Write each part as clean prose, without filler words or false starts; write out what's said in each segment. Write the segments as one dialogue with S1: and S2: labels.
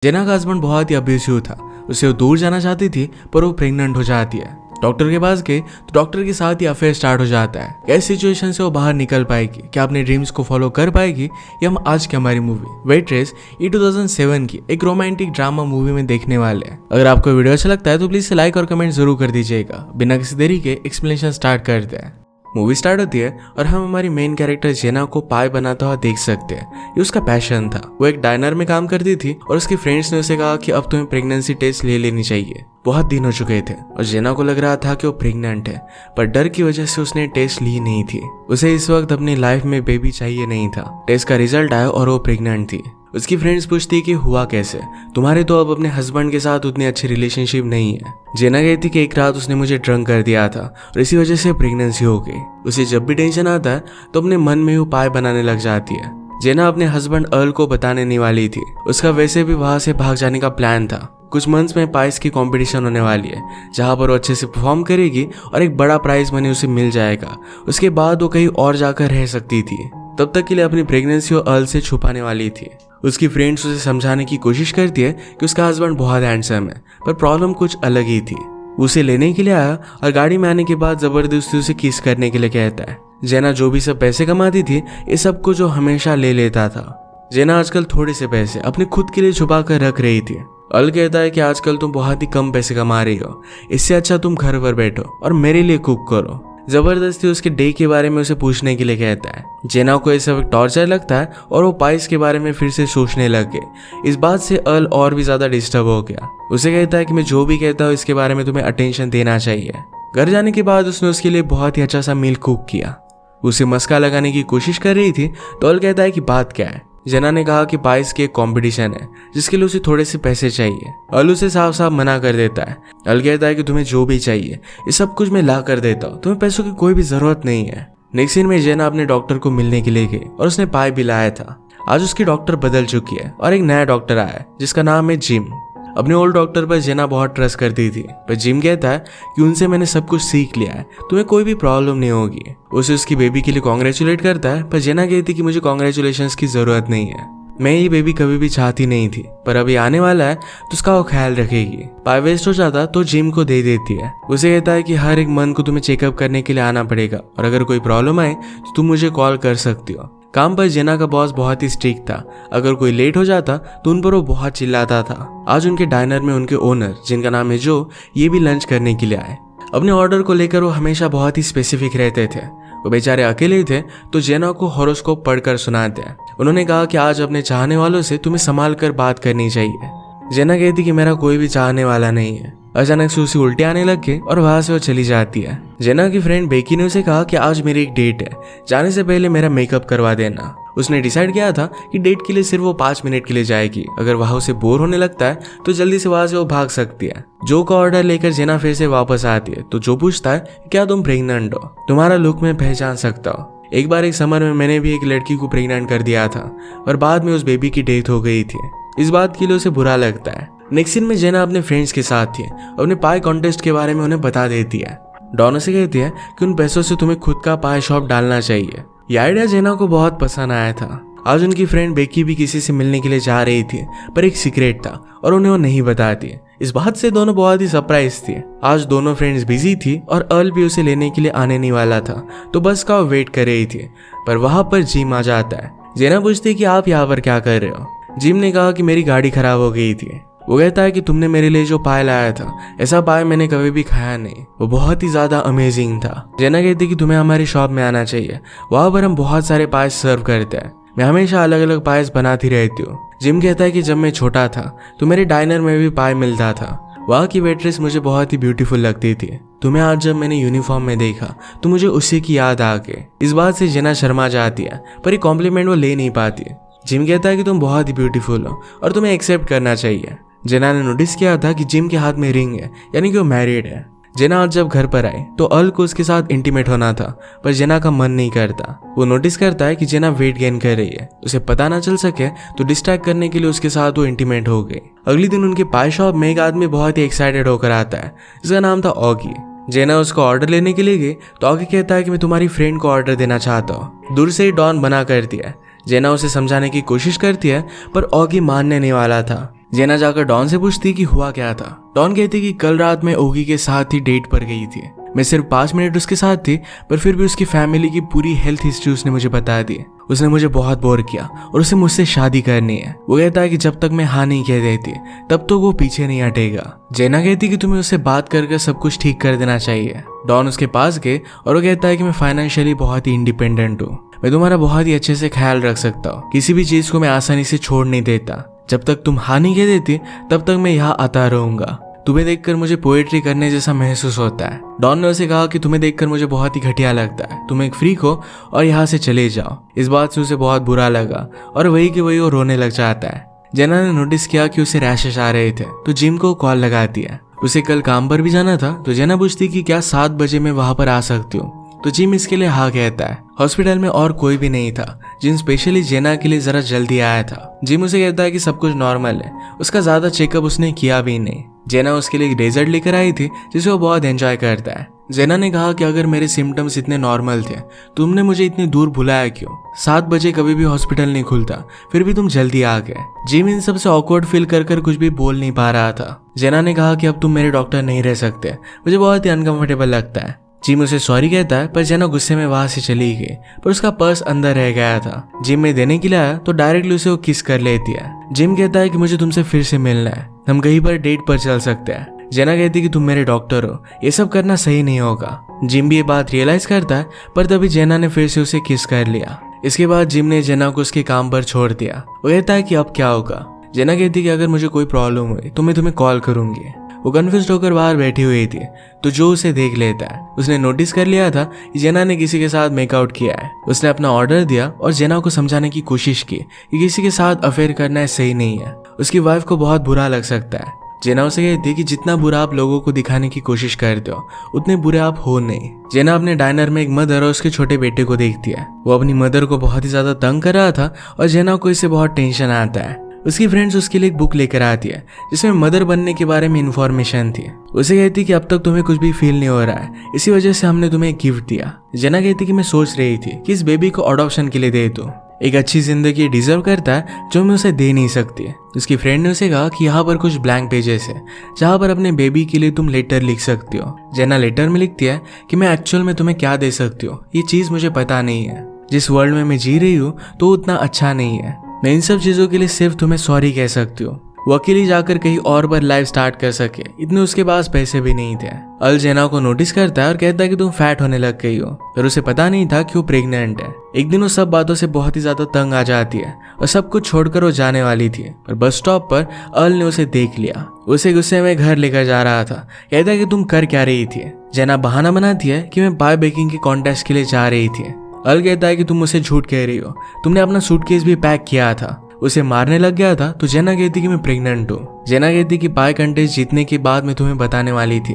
S1: जेना का हस्बैंड बहुत ही अब्यूसिव था। उसे वो दूर जाना चाहती थी पर वो प्रेग्नेंट हो जाती है। डॉक्टर के पास गए तो डॉक्टर के साथ ही अफेयर स्टार्ट हो जाता है। कैसी सिचुएशन से वो बाहर निकल पाएगी, क्या अपने ड्रीम्स को फॉलो कर पाएगी, ये हम आज की हमारी मूवी वेट्रेस ये 2007 की एक रोमांटिक ड्रामा मूवी में देखने वाले हैं। अगर आपको वीडियो अच्छा लगता है तो प्लीज लाइक और कमेंट जरूर कर दीजिएगा। बिना किसी देरी के एक्सप्लेनेशन स्टार्ट करते हैं। मूवी स्टार्ट होती है और हम हमारी मेन कैरेक्टर जेना को पाई बनाता हुआ देख सकते हैं। ये उसका पैशन था। वो एक डाइनर में काम करती थी और उसके फ्रेंड्स ने उसे कहा कि अब तुम्हें प्रेगनेंसी टेस्ट ले लेनी चाहिए। बहुत दिन हो चुके थे और जेना को लग रहा था कि वो प्रेग्नेंट है, पर डर की वजह से उसने टेस्ट ली नहीं थी। उसे इस वक्त अपनी लाइफ में बेबी चाहिए नहीं था। टेस्ट का रिजल्ट आया और वो प्रेग्नेंट थी। उसकी फ्रेंड्स पूछती कि हुआ कैसे, तुम्हारे तो अब अपने हस्बैंड के साथ उतनी अच्छी रिलेशनशिप नहीं है। जेना कहती कि एक रात उसने मुझे ड्रंक कर दिया था और इसी वजह से प्रेगनेंसी हो गई। उसे जब भी टेंशन आता है तो अपने मन में वो पाए बनाने लग जाती है। जेना अपने हस्बैंड अर्ल को बताने नहीं वाली थी। उसका वैसे भी वहां से भाग जाने का प्लान था। कुछ मंथ्स में पाइस की कंपटीशन होने वाली है जहां पर वो अच्छे से परफॉर्म करेगी और एक बड़ा प्राइज मनी उसे मिल जाएगा। उसके बाद वो कहीं और जाकर रह सकती थी। तब तक के लिए अपनी प्रेगनेंसी वो अर्ल से छुपाने वाली थी। उसकी फ्रेंड्स उसे समझाने की कोशिश करती है कि उसका हस्बैंड बहुत हैंडसम है, पर प्रॉब्लम कुछ अलग ही थी। उसे लेने के लिए आया और गाड़ी में आने के बाद जबरदस्ती उसे किस करने के लिए कहता है। जेना जो भी सब पैसे कमाती थी ये सब कुछ जो हमेशा ले लेता था। जेना आजकल थोड़े से पैसे अपने खुद के लिए छुपा कर रख रही थी। अल कहता है कि आजकल तुम बहुत ही कम पैसे कमा रही हो, इससे अच्छा तुम घर पर बैठो और मेरे लिए कुक करो। जबरदस्ती उसके डे के बारे में उसे पूछने के लिए कहता है। जेना को ये सब टॉर्चर लगता है और वो पाइस के बारे में फिर से सोचने लग गए। इस बात से अल और भी ज्यादा डिस्टर्ब हो गया। उसे कहता है कि मैं जो भी कहता हूँ इसके बारे में तुम्हें अटेंशन देना चाहिए। घर जाने के बाद उसने उसके लिए बहुत ही अच्छा सा मील कुक किया। उसे मस्का लगाने की कोशिश कर रही थी तो अल कहता है कि बात क्या है। जेना ने कहा कि पाइस की एक कंपटीशन है जिसके लिए उसे थोड़े से पैसे चाहिए। अल उसे साफ साफ मना कर देता है। अल कहता है कि तुम्हें जो भी चाहिए ये सब कुछ मैं ला कर देता हूँ, तुम्हें पैसों की कोई भी जरूरत नहीं है। नेक्स्ट सीन में जेना अपने डॉक्टर को मिलने के लिए गई और उसने पाई भी लाया था। आज उसकी डॉक्टर बदल चुकी है और एक नया डॉक्टर आया है जिसका नाम है जिम। अपने ओल्ड डॉक्टर पर जेना बहुत ट्रस्ट करती थी, पर जिम कहता है कि उनसे मैंने सब कुछ सीख लिया है, तुम्हें कोई भी प्रॉब्लम नहीं होगी। उसे उसकी बेबी के लिए कॉन्ग्रेचुलेट करता है, पर जेना कहती कि मुझे कॉन्ग्रेचुलेशंस की जरूरत नहीं है, मैं ये बेबी कभी भी चाहती नहीं थी, पर अभी आने वाला है तो उसका वो ख्याल रखेगी। पाई वेस्ट हो जाता तो जिम को दे देती है। उसे कहता है कि हर एक मंथ को तुम्हें चेकअप करने के लिए आना पड़ेगा और अगर कोई प्रॉब्लम आए तो तुम मुझे कॉल कर सकती हो। काम पर जेना का बॉस बहुत ही स्ट्रिक्ट था। अगर कोई लेट हो जाता तो उन पर वो बहुत चिल्लाता था। आज उनके डाइनर में उनके ओनर जिनका नाम है जो, ये भी लंच करने के लिए आए। अपने ऑर्डर को लेकर वो हमेशा बहुत ही स्पेसिफिक रहते थे। वो बेचारे अकेले थे तो जेना को हॉरोस्कोप पढ़कर सुनाते हैं। उन्होंने कहा कि आज अपने चाहने वालों से तुम्हें संभाल कर बात करनी चाहिए। जेना कहती कि मेरा कोई भी चाहने वाला नहीं है। अचानक से उसे उल्टे आने लग गए और वहां से वो चली जाती है। जेना की फ्रेंड बेकी ने उसे कहा कि आज मेरी एक डेट है, जाने से पहले मेरा मेकअप करवा देना। उसने डिसाइड किया था कि डेट के लिए सिर्फ वो 5 मिनट के लिए जाएगी। अगर वहां उसे बोर होने लगता है तो जल्दी से वहां से वो भाग सकती है। जो का ऑर्डर लेकर जेना फिर से वापस आती है तो जो पूछता है क्या तुम प्रेग्नेंट हो, तुम्हारा लुक मैं पहचान सकता हूँ। एक बार एक समर में मैंने भी एक लड़की को प्रेग्नेंट कर दिया था और बाद में उस बेबी की डेथ हो गई थी। इस बात के लिए उसे बुरा लगता है। नेक्स्ट सीन में जेना अपने फ्रेंड्स के साथ थी। अपने पाई कॉन्टेस्ट के बारे में उन्हें बता देती है। डॉन से कहती है कि उन पैसों से तुम्हें खुद का पाई शॉप डालना चाहिए। यह आइडिया जेना को बहुत पसंद आया था। आज उनकी फ्रेंड बेकी भी किसी से मिलने के लिए जा रही थी, पर एक सीक्रेट था और उन्हें वो नहीं बताती। इस बात से दोनों बहुत ही सरप्राइज थे। आज दोनों फ्रेंड्स बिजी थी और अर्ल भी उसे लेने के लिए आने नहीं वाला था तो बस का वेट कर रही थी, पर वहां पर जिम आ जाता है। जेना पूछती कि आप यहाँ पर क्या कर रहे हो। जिम ने कहा कि मेरी गाड़ी खराब हो गई थी। वो कहता है कि तुमने मेरे लिए जो पाए लाया था ऐसा पाए मैंने कभी भी खाया नहीं, वो बहुत ही ज्यादा अमेजिंग था। जेना कहती कि तुम्हें हमारी शॉप में आना चाहिए, वहां पर हम बहुत सारे पाए सर्व करते हैं, मैं हमेशा अलग अलग पाए बनाती रहती हूँ। जिम कहता है कि जब मैं छोटा था तो मेरे डाइनर में भी पाए मिलता था, वहाँ की वेट्रेस मुझे बहुत ही ब्यूटीफुल लगती थी। तुम्हें आज जब मैंने यूनिफॉर्म में देखा तो मुझे उसी की याद आ गई। इस बात से जेना शर्मा जाती है, पर ये कॉम्प्लीमेंट वो ले नहीं पाती। जिम कहता है कि तुम बहुत ही ब्यूटीफुल हो और तुम्हें एक्सेप्ट करना चाहिए। जेना ने नोटिस किया था कि जिम के हाथ में रिंग है, यानी कि वो मैरिड है। जेना आज जब घर पर आई तो अल को उसके साथ इंटीमेट होना था, पर जेना का मन नहीं करता। वो नोटिस करता है कि जेना वेट गेन कर रही है। उसे पता ना चल सके तो डिस्ट्रैक्ट करने के लिए उसके साथ वो इंटीमेट हो गई। अगले दिन उनके पाई शॉप में एक आदमी बहुत ही एक्साइटेड होकर आता है जिसका नाम था ऑगी। जेना उसको ऑर्डर लेने के लिए गई तो ऑगी कहता है कि मैं तुम्हारी फ्रेंड को ऑर्डर देना चाहता हूँ। दूर से ही डॉन बना कर दिया। जेना उसे समझाने की कोशिश करती है पर ऑगी मानने नहीं वाला था। जेना जाकर डॉन से पूछती कि हुआ क्या था। डॉन कहती कि कल रात मैं ओगी के साथ ही डेट पर गई थी। मैं सिर्फ 5 मिनट उसके साथ थी, पर फिर भी उसकी फैमिली की पूरी हेल्थ हिस्ट्री उसने मुझे बता दी। उसने मुझे बहुत बोर किया और उसे मुझसे शादी करनी है। वो कहता है कि जब तक मैं हाँ नहीं कह देती तब तो वो पीछे नहीं हटेगा। जेना कहती कि तुम्हें उससे बात करके सब कुछ ठीक कर देना चाहिए। डॉन उसके पास गए और वो कहता है कि मैं फाइनेंशियली बहुत ही इंडिपेंडेंट हूँ, मैं तुम्हारा बहुत ही अच्छे से ख्याल रख सकता हूँ, किसी भी चीज को मैं आसानी से छोड़ नहीं देता। जब तक तुम हाँ नहीं कह देती तब तक मैं यहाँ आता रहूंगा। तुम्हें देखकर मुझे पोएट्री करने जैसा महसूस होता है। डॉन ने उसे कहा कि तुम्हें देखकर मुझे बहुत ही घटिया लगता है, तुम एक फ्रीक हो और यहाँ से चले जाओ। इस बात से उसे बहुत बुरा लगा और वही कि वही वो रोने लग जाता है। जेना ने नोटिस किया कि उसे रैशेस आ रहे थे तो जिम को कॉल लगाती है। उसे कल काम पर भी जाना था तो जेना पूछती कि क्या 7 बजे मैं वहां पर आ सकती हूँ, तो जिम इसके लिए हाँ कहता है। हॉस्पिटल में और कोई भी नहीं था। जिम स्पेशली जेना के लिए जरा जल्दी आया था। जिम उसे कहता है कि सब कुछ नॉर्मल है, उसका ज्यादा चेकअप उसने किया भी नहीं। जेना उसके लिए एक डेजर्ट लेकर आई थी जिसे वो बहुत एंजॉय करता है। जेना ने कहा कि अगर मेरे सिम्टम्स इतने नॉर्मल थे तुमने मुझे इतनी दूर बुलाया क्यों? 7 बजे कभी भी हॉस्पिटल नहीं खुलता, फिर भी तुम जल्दी आ गए। जिम इन सबसे ऑकवर्ड फील कर कुछ भी बोल नहीं पा रहा था। जेना ने कहा कि अब तुम मेरे डॉक्टर नहीं रह सकते, मुझे बहुत ही अनकंफर्टेबल लगता है। जिम उसे सॉरी कहता है पर जेना गुस्से में वहां से चली गई, पर उसका पर्स अंदर रह गया था। जिम में देने के लिए आया तो डायरेक्टली उसे वो किस कर लेती है। जिम कहता है कि मुझे तुमसे फिर से मिलना है, हम कहीं पर डेट पर चल सकते हैं। जेना कहती कि तुम मेरे डॉक्टर हो, ये सब करना सही नहीं होगा। जिम भी ये बात रियलाइज करता है, पर तभी जेना ने फिर से उसे किस कर लिया। इसके बाद जिम ने जेना को उसके काम पर छोड़ दिया। वो कहता है कि अब क्या होगा। जेना कहती कि अगर मुझे कोई प्रॉब्लम हुई तो मैं तुम्हें कॉल करूंगी। वो कन्फ्यूज्ड होकर बाहर बैठी हुई थी तो जो उसे देख लेता है। उसने नोटिस कर लिया था कि जेना ने किसी के साथ मेकआउट किया है। उसने अपना ऑर्डर दिया और जेना को समझाने की कोशिश की कि किसी के साथ अफेयर करना सही नहीं है, उसकी वाइफ को बहुत बुरा लग सकता है। जेना उसे कहती कि जितना बुरा आप लोगों को दिखाने की कोशिश करते हो उतने बुरे आप हो नहीं। जेना अपने डाइनर में एक मदर और उसके छोटे बेटे को देखती है। वो अपनी मदर को बहुत ही ज्यादा तंग कर रहा था और जेना को इससे बहुत टेंशन आता है। उसकी फ्रेंड्स उसके लिए एक बुक लेकर आती है जिसमें मदर बनने के बारे में इंफॉर्मेशन थी। उसे कहती कि अब तक तुम्हें कुछ भी फील नहीं हो रहा है, इसी वजह से हमने तुम्हें एक गिफ्ट दिया। जेना कहती कि मैं सोच रही थी कि इस बेबी को अडॉप्शन के लिए दे दूं, एक अच्छी जिंदगी डिजर्व करता है जो मैं उसे दे नहीं सकती। उसकी फ्रेंड ने उसे कहा कि यहाँ पर कुछ ब्लैंक पेजेस है जहाँ पर अपने बेबी के लिए तुम लेटर लिख सकती हो। जेना लेटर में लिखती है कि मैं एक्चुअल में तुम्हें क्या दे सकती हूँ ये चीज मुझे पता नहीं है। जिस वर्ल्ड में मैं जी रही हूँ तो उतना अच्छा नहीं है। मैं इन सब चीजों के लिए सिर्फ तुम्हें सॉरी कह सकती हूँ। वो अकेली जाकर कहीं और पर लाइफ स्टार्ट कर सके इतने उसके पास पैसे भी नहीं थे। अल जेना को नोटिस करता है और कहता है कि तुम फैट होने लग गई हो, पर उसे पता नहीं था कि वो प्रेग्नेंट है। एक दिन वो सब बातों से बहुत ही ज्यादा तंग आ जाती है और सब कुछ छोड़कर वो जाने वाली थी, पर बस स्टॉप पर अल ने उसे देख लिया। उसे गुस्से में घर लेकर जा रहा था। कहता है कि तुम कर क्या रही थी? जेना बहाना बनाती है कि मैं बाय बेकिंग के कॉन्टेस्ट के लिए जा रही थी। अल कहता है कि तुम मुझसे झूठ कह रही हो, तुमने अपना सूटकेस भी पैक किया था। उसे मारने लग गया था तो जेना कहती कि मैं प्रेग्नेंट हूँ। जेना कहती कि पाई कंटेस्ट जीतने के बाद मैं तुम्हें बताने वाली थी।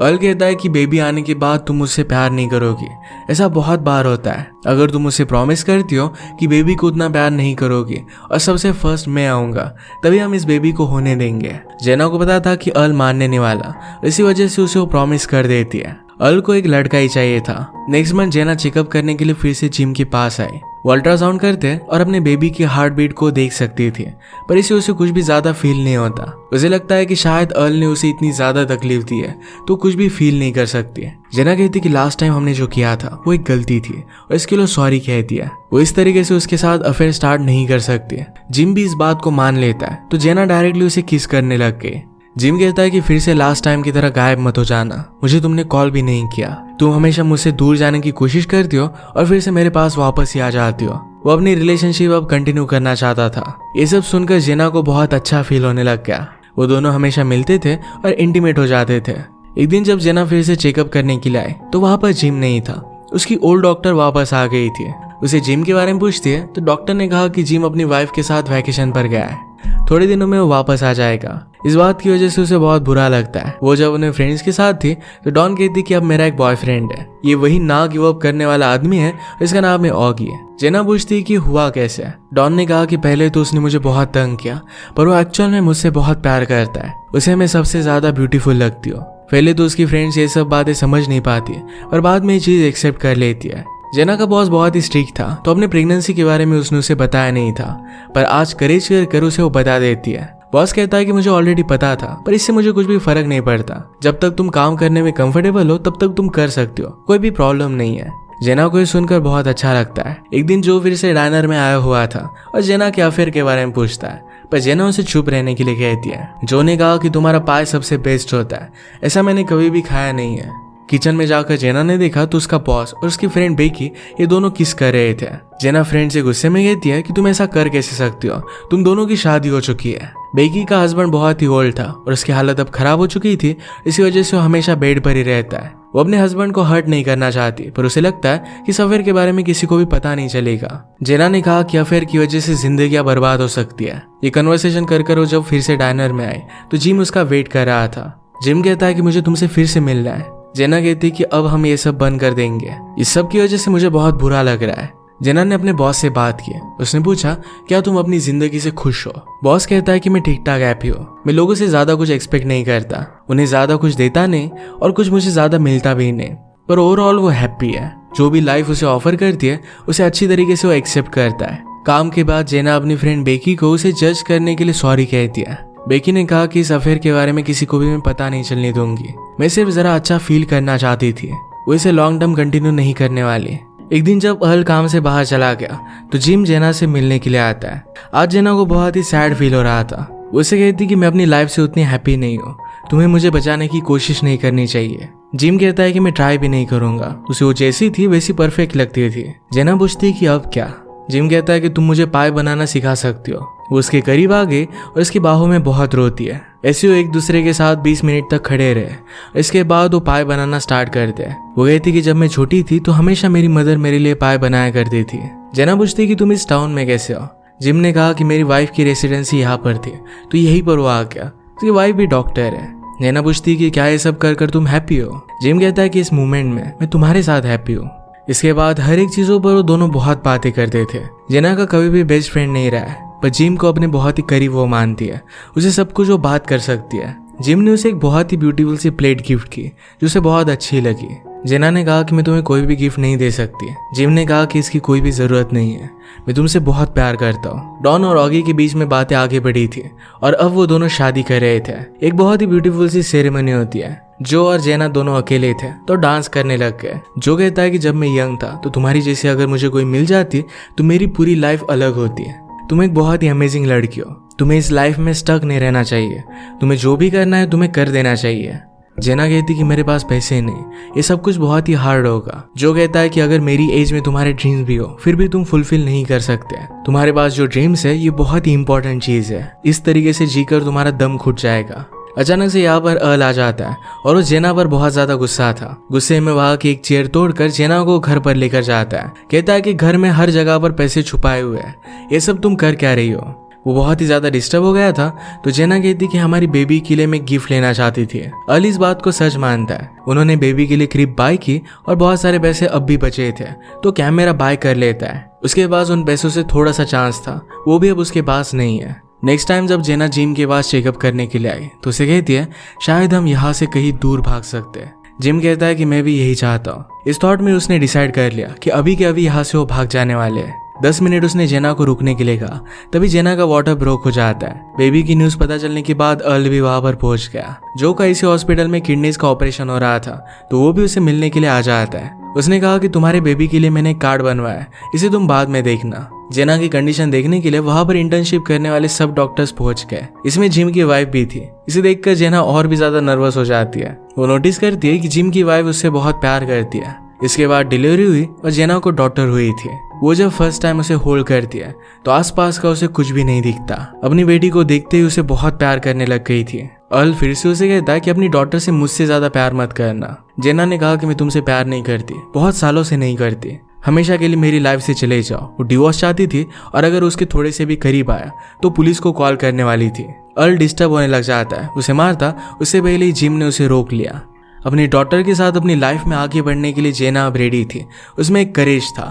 S1: अल कहता है कि बेबी आने के बाद तुम मुझसे प्यार नहीं करोगी, ऐसा बहुत बार होता है। अगर तुम मुझसे प्रॉमिस करती हो कि बेबी को उतना प्यार नहीं करोगी और सबसे फर्स्ट मैं आऊंगा तभी हम इस बेबी को होने देंगे। जेना को पता था कि अल मानने नहीं वाला, इसी वजह से उसे वो प्रॉमिस कर देती है। अल को एक लड़का ही चाहिए था। नेक्स्ट मंथ जेना चेकअप करने के लिए फिर से जिम के पास आई। वो अल्ट्रासाउंड करते और अपने बेबी की हार्ट बीट को देख सकती थी, पर इसे उसे कुछ भी ज्यादा फील नहीं होता। उसे लगता है कि शायद अल ने उसे इतनी ज्यादा तकलीफ दी है तो कुछ भी फील नहीं कर सकती। जेना कहती कि लास्ट टाइम हमने जो किया था वो एक गलती थी और इसके लिए सॉरी कहती है। वो इस तरीके से उसके साथ अफेयर स्टार्ट नहीं कर सकती। जिम भी इस बात को मान लेता है तो जेना डायरेक्टली उसे किस करने लग गई। जिम कहता है कि फिर से लास्ट टाइम की तरह गायब मत हो जाना, मुझे तुमने कॉल भी नहीं किया, तुम हमेशा मुझसे दूर जाने की कोशिश करती हो और फिर से मेरे पास वापस ही आ जाती हो। वो अपनी रिलेशनशिप अब कंटिन्यू करना चाहता था। ये सब सुनकर जेना को बहुत अच्छा फील होने लग गया। वो दोनों हमेशा मिलते थे और इंटीमेट हो जाते थे। एक दिन जब जेना फिर से चेकअप करने के लिए आए तो वहां पर जिम नहीं था। उसकी ओल्ड डॉक्टर वापस आ गई थी। उसे जिम के बारे में पूछती है तो डॉक्टर ने कहा कि जिम अपनी वाइफ के साथ वैकेशन पर गया है, थोड़े दिनों में वो वापस आ जाएगा। इस बात की वजह से उसे बहुत बुरा लगता है। वो जब अपने फ्रेंड्स के साथ थी तो डॉन कहती कि अब मेरा एक बॉयफ्रेंड है, ये वही ना गिव अप करने वाला आदमी है, इसका नाम है ऑगी है। जेना पूछती कि हुआ कैसे। डॉन ने कहा कि पहले तो उसने मुझे बहुत तंग किया, पर वो एक्चुअल में मुझसे बहुत प्यार करता है, उसे मैं सबसे ज्यादा ब्यूटीफुल लगती हूँ। पहले तो उसकी फ्रेंड्स ये सब बातें समझ नहीं पाती और बाद में ये चीज एक्सेप्ट कर लेती है। जेना का बॉस बहुत ही स्ट्रिक्ट था तो अपने प्रेगनेंसी के बारे में उसने उसे बताया नहीं था, पर आज करेज कर उसे वो बता देती है। बॉस कहता है कि मुझे ऑलरेडी पता था, पर इससे मुझे कुछ भी फर्क नहीं पड़ता। जब तक तुम काम करने में कंफर्टेबल हो तब तक तुम कर सकते हो, कोई भी प्रॉब्लम नहीं है। जेना को ये सुनकर बहुत अच्छा लगता है। एक दिन जो फिर से डाइनर में आया हुआ था और जेना के अफेयर के बारे में पूछता है, पर जेना उसे चुप रहने के लिए कहती है। जो ने कहा कि तुम्हारा पाय सबसे बेस्ट होता है, ऐसा मैंने कभी भी खाया नहीं है। किचन में जाकर जेना ने देखा तो उसका बॉस और उसकी फ्रेंड बेकी ये दोनों किस कर रहे थे। जेना फ्रेंड से गुस्से में कहती है कि तुम ऐसा कर कैसे सकती हो, तुम दोनों की शादी हो चुकी है। बेकी का हस्बैंड बहुत ही ओल्ड था और उसकी हालत अब खराब हो चुकी थी, इसी वजह से वो हमेशा बेड पर ही रहता है। वो अपने हस्बैंड को हर्ट नहीं करना चाहती, पर उसे लगता है कि इस अफेयर के बारे में किसी को भी पता नहीं चलेगा। जेना ने कहा कि अफेयर की वजह से जिंदगियां बर्बाद हो सकती है। ये कन्वर्सेशन कर वो जब फिर से डाइनर में आए तो जिम उसका वेट कर रहा था। जिम कहता है कि मुझे तुमसे फिर से मिलना है। जेना कहती है कि अब हम ये सब बंद कर देंगे, इस सब की वजह से मुझे बहुत बुरा लग रहा है। जेना ने अपने बॉस से बात की। उसने पूछा, क्या तुम अपनी जिंदगी से खुश हो? बॉस कहता है कि मैं ठीक ठाक हैप्पी हूँ। मैं लोगों से ज्यादा कुछ एक्सपेक्ट नहीं करता, उन्हें ज्यादा कुछ देता नहीं और कुछ मुझे ज्यादा मिलता भी नहीं, पर ओवरऑल वो हैप्पी है। जो भी लाइफ उसे ऑफर करती है उसे अच्छी तरीके से वो एक्सेप्ट करता है। काम के बाद जेना अपनी फ्रेंड बेकी को उसे जज करने के लिए सॉरी कहती है। बेकी ने कहा कि इस अफेयर के बारे में किसी को भी मैं पता नहीं चलने दूंगी, मैं सिर्फ जरा अच्छा फील करना चाहती थी, वो इसे लॉन्ग टर्म कंटिन्यू नहीं करने वाली। एक दिन जब अर्ल काम से बाहर चला गया तो जिम जेना से मिलने के लिए आता है। आज जेना को बहुत ही सैड फील हो रहा था। वो उसे कहती कि मैं अपनी लाइफ से उतनी हैप्पी नहीं हूँ, तुम्हें मुझे बचाने की कोशिश नहीं करनी चाहिए। जिम कहता है कि मैं ट्राई भी नहीं करूंगा, उसे वो जैसी थी वैसी परफेक्ट लगती थी। जेना पूछती कि अब क्या? जिम कहता है कि तुम मुझे पाए बनाना सिखा सकती हो। वो उसके करीब आ गई और उसकी बाहों में बहुत रोती है। ऐसे वो एक दूसरे के साथ 20 मिनट तक खड़े रहे। इसके बाद वो पाए बनाना स्टार्ट करते हैं। वो कहती कि जब मैं छोटी थी तो हमेशा मेरी मदर मेरे लिए पाए बनाया करती थी। जेना पूछती कि तुम इस टाउन में कैसे हो? जिम ने कहा कि मेरी वाइफ की रेसिडेंसी यहाँ पर थी तो यहीं पर वो आ गया। उसकी वाइफ भी डॉक्टर है। जेना पूछती कि क्या ये सब कर कर तुम हैप्पी हो? जिम कहता है कि इस मोमेंट में मैं तुम्हारे साथ हैप्पी हूँ। इसके बाद हर एक चीजों पर वो दोनों बहुत बातें करते थे। जेना का कभी भी बेस्ट फ्रेंड नहीं रहा है, पर जिम को अपने बहुत ही करीब वो मानती है। उसे सब कुछ वो बात कर सकती है। जिम ने उसे एक बहुत ही ब्यूटीफुल सी प्लेट गिफ्ट की जो उसे बहुत अच्छी लगी। जेना ने कहा कि मैं तुम्हें कोई भी गिफ्ट नहीं दे सकती। जिम ने कहा कि इसकी कोई भी जरूरत नहीं है, मैं तुमसे बहुत प्यार करता हूँ। डॉन और ऑगी के बीच में बातें आगे बढ़ी थी और अब वो दोनों शादी कर रहे थे। एक बहुत ही ब्यूटीफुल सी सेरेमनी होती है। जो और जेना दोनों अकेले थे तो डांस करने लग गए। जो कहता है कि जब मैं यंग था तो तुम्हारी जैसी अगर मुझे कोई मिल जाती तो मेरी पूरी लाइफ अलग होती है। तुम एक बहुत ही अमेजिंग लड़की हो, तुम्हें इस लाइफ में स्टक नहीं रहना चाहिए, तुम्हें जो भी करना है तुम्हें कर देना चाहिए। जेना कहती कि मेरे पास पैसे नहीं, ये सब कुछ बहुत ही हार्ड होगा। जो कहता है कि अगर मेरी एज में तुम्हारे ड्रीम्स भी हो फिर भी तुम फुलफिल नहीं कर सकते। तुम्हारे पास जो ड्रीम्स है ये बहुत ही इंपॉर्टेंट चीज है, इस तरीके से जीकर तुम्हारा दम घुट जाएगा। अचानक से यहाँ पर अर्ल आ जाता है और वो जेना पर बहुत ज्यादा गुस्सा था। गुस्से में वहाँ की एक चेयर तोड़कर जेना को घर पर लेकर जाता है। कहता है कि घर में हर जगह पर पैसे छुपाए हुए हैं, ये सब तुम कर क्या रही हो? वो बहुत ही ज्यादा डिस्टर्ब हो गया था तो जेना कहती कि हमारी बेबी के लिए मैं गिफ्ट लेना चाहती थी। अर्ल इस बात को सच मानता है। उन्होंने बेबी के लिए क्रिप बाय की और बहुत सारे पैसे अब भी बचे थे तो कैमरा बाय कर लेता है। उसके पास उन पैसों से थोड़ा सा चांस था, वो भी अब उसके पास नहीं है। नेक्स्ट टाइम जब जेना जिम के पास चेकअप करने के लिए आई तो उसे कहती है शायद हम यहाँ से कहीं दूर भाग सकते हैं। जिम कहता है कि मैं भी यही चाहता हूँ। इस थॉट में उसने डिसाइड कर लिया कि अभी के अभी यहाँ से वो भाग जाने वाले हैं। 10 मिनट उसने जेना को रुकने के लिए कहा, तभी जेना का वाटर ब्रोक हो जाता है। बेबी की न्यूज पता चलने के बाद अर्ल भी वहां पर पहुंच गया। जो का इसी हॉस्पिटल में किडनीज का ऑपरेशन हो रहा था तो वो भी उसे मिलने के लिए आ जाता है। उसने कहा कि तुम्हारे बेबी के लिए मैंने एक कार्ड बनवाया है, इसे तुम बाद में देखना। जेना की कंडीशन देखने के लिए वहां पर इंटर्नशिप करने वाले सब डॉक्टर्स पहुंच गए। इसमें जिम की वाइफ भी थी। इसे देखकर जेना और भी ज्यादा नर्वस हो जाती है। वो नोटिस करती है कि जिम की वाइफ उससे बहुत प्यार करती है। इसके बाद डिलीवरी हुई और जेना को डॉटर हुई थी। वो जब फर्स्ट टाइम उसे होल्ड करती है तो आसपास का उसे कुछ भी नहीं दिखता। अपनी बेटी को देखते ही उसे बहुत प्यार करने लग गई थी। अर्ल फिर से उसे कहता है कि अपनी डॉटर से मुझसे ज्यादा प्यार मत करना। जेना ने कहा कि मैं तुमसे प्यार नहीं करती, बहुत सालों से नहीं करती, हमेशा के लिए मेरी लाइफ से चले जाओ। वो डिवोर्स चाहती थी और अगर उसके थोड़े से भी करीब आया तो पुलिस को कॉल करने वाली थी। अर्ल डिस्टर्ब होने लग जाता है, उसे मारता उससे पहले ही जिम ने उसे रोक लिया। अपनी डॉटर के साथ अपनी लाइफ में आगे बढ़ने के लिए जेना अब रेडी थी। उसमें एक करेज था।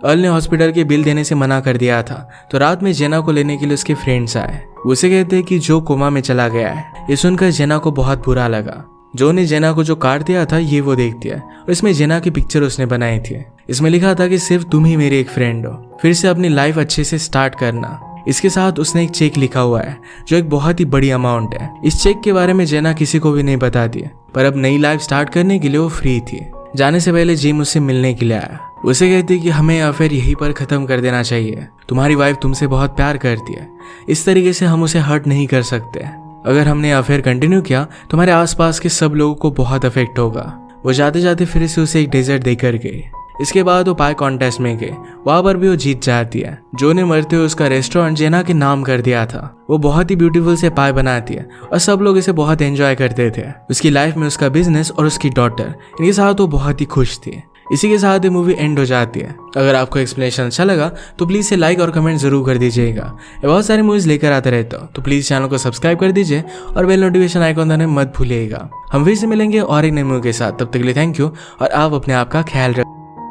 S1: अर्ल ने हॉस्पिटल के बिल देने से मना कर दिया था तो रात में जेना को लेने के लिए उसके फ्रेंड्स आए। उसे कहते हैं कि जो कोमा में चला गया है। ये सुनकर जेना को बहुत बुरा लगा। जो ने जेना को जो कार्ड दिया था ये वो देखती है और इसमें जेना की पिक्चर उसने बनाई थी। इसमें लिखा था कि सिर्फ तुम ही मेरी एक फ्रेंड हो, फिर से अपनी लाइफ अच्छे से स्टार्ट करना। इसके साथ उसने एक चेक लिखा हुआ है जो एक बहुत ही बड़ी अमाउंट है। इस चेक के बारे में जेना किसी को भी नहीं बताती है, पर अब नई लाइफ स्टार्ट करने के लिए वो फ्री थी। जाने से पहले जिम उससे मिलने के लिए आया। उसे कहती कि हमें अफेयर यहीं पर खत्म कर देना चाहिए, तुम्हारी वाइफ तुमसे बहुत प्यार करती है, इस तरीके से हम उसे हर्ट नहीं कर सकते। अगर हमने अफेयर कंटिन्यू किया तो हमारे आसपास के सब लोगों को बहुत अफेक्ट होगा। वो जाते जाते फिर से उसे एक डेजर्ट देकर गई। इसके बाद वो पाई कॉन्टेस्ट में गए, वहां पर भी वो जीत जाती है। जो ने मरते हुए उसका रेस्टोरेंट जेना के नाम कर दिया था। वो बहुत ही ब्यूटीफुल से पाई बनाती है और सब लोग इसे बहुत एंजॉय करते थे। उसकी लाइफ में उसका बिजनेस और उसकी डॉटर, इनके साथ वो बहुत ही खुश थी। इसी के साथ ये मूवी एंड हो जाती है। अगर आपको एक्सप्लेनेशन अच्छा लगा तो प्लीज़ इसे लाइक और कमेंट जरूर कर दीजिएगा। ये बहुत सारी मूवीज लेकर आते रहता हूँ, तो प्लीज़ चैनल को सब्सक्राइब कर दीजिए और बेल नोटिफिकेशन आइकॉन दबाना मत भूलिएगा। हम फिर से मिलेंगे और एक नई मूवी के साथ, तब तक के लिए थैंक यू और आप अपने आप का ख्याल रखें।